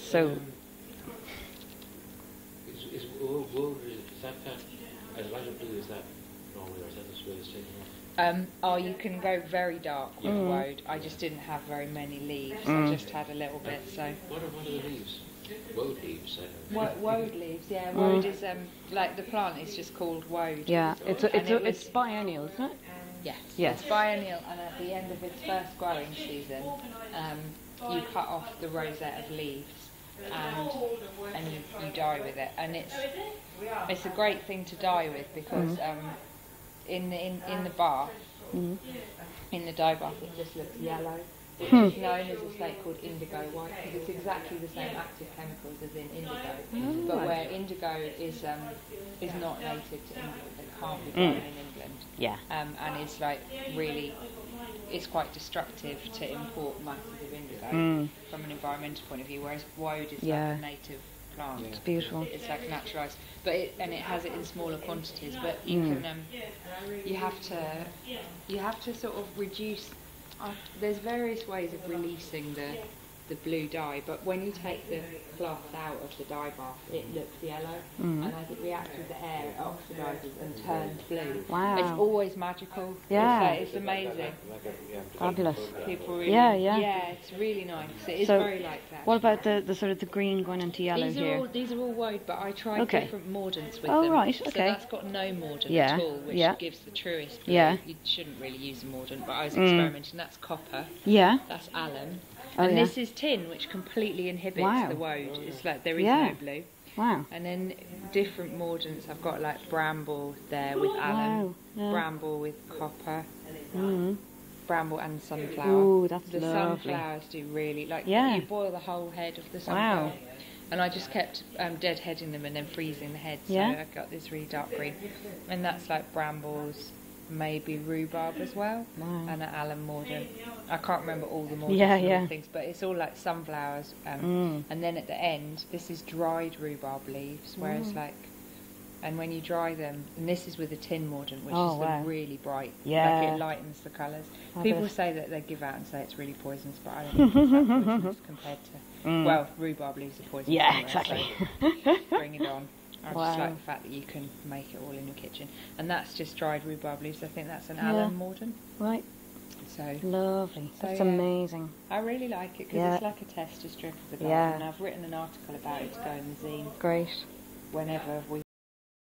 So. Is Woad, is that as light a blue as that normally, or is that the Swedish taking off? Oh, you can go very dark with Woad. I just didn't have very many leaves. I just had a little bit, so. What are the leaves? Woad leaves, I don't know. Woad leaves, yeah. Woad is, like, the plant is just called Woad. Yeah, it's biennial, isn't it? Yes. Yes. It's biennial, and at the end of its first growing season, you cut off the rosette of leaves and you dye with it, and it's a great thing to dye with because in the bath, in the dye bath, it just looks yellow. It's known as a state called indigo white because it's exactly the same active chemicals as in indigo, but where indigo is not native to England, it can't be grown in England. Yeah. And it's like really, it's quite destructive to import masses of indigo from an environmental point of view, whereas Woad is like a native plant. It's beautiful. It's like naturalised, but it has it in smaller quantities. But you can you have to sort of reduce. There's various ways of releasing the blue dye, but when you take the cloth out of the dye bath, it looks yellow, and as it reacts with the air, it oxidises and turns blue. Wow. It's always magical. Yeah. It's amazing. Fabulous. People really, yeah. It's really nice. It is So, very like that. What about the sort of the green going into yellow here? These are all Woad, but I tried different mordants with them. Oh, right, okay. So that's got no mordant Yeah, at all, which yeah. gives the truest blue. Yeah. You shouldn't really use a mordant, but I was experimenting. That's copper. Yeah. That's alum. Oh, And yeah. this is tin, which completely inhibits Wow. the Woad. It's like there is Yeah. no blue. Wow. And then different mordants. I've got like bramble there with alum, Wow. Yeah. bramble with copper, bramble and sunflower. Ooh, that's the lovely. sunflowers do really like. Yeah. You boil the whole head of the sunflower. And I just kept deadheading them and then freezing the head. So Yeah. I've got this really dark green, and that's like brambles, maybe rhubarb as well, and an alum mordant. I can't remember all the mordants and all the things, but it's all like sunflowers. And then at the end, this is dried rhubarb leaves, whereas like, and when you dry them, and this is with a tin mordant, which is the really bright, like it lightens the colours. People say that they give out and say it's really poisonous, but I don't think it's that poisonous compared to, well, rhubarb leaves are poisonous. Yeah, anyway, exactly. So bring it on. I just like the fact that you can make it all in your kitchen. And that's just dried rhubarb leaves. I think that's an alum mordant. Right. So Lovely. So, That's amazing. I really like it because it's like a tester strip of the garden. And I've written an article about it to go in the zine Great. whenever we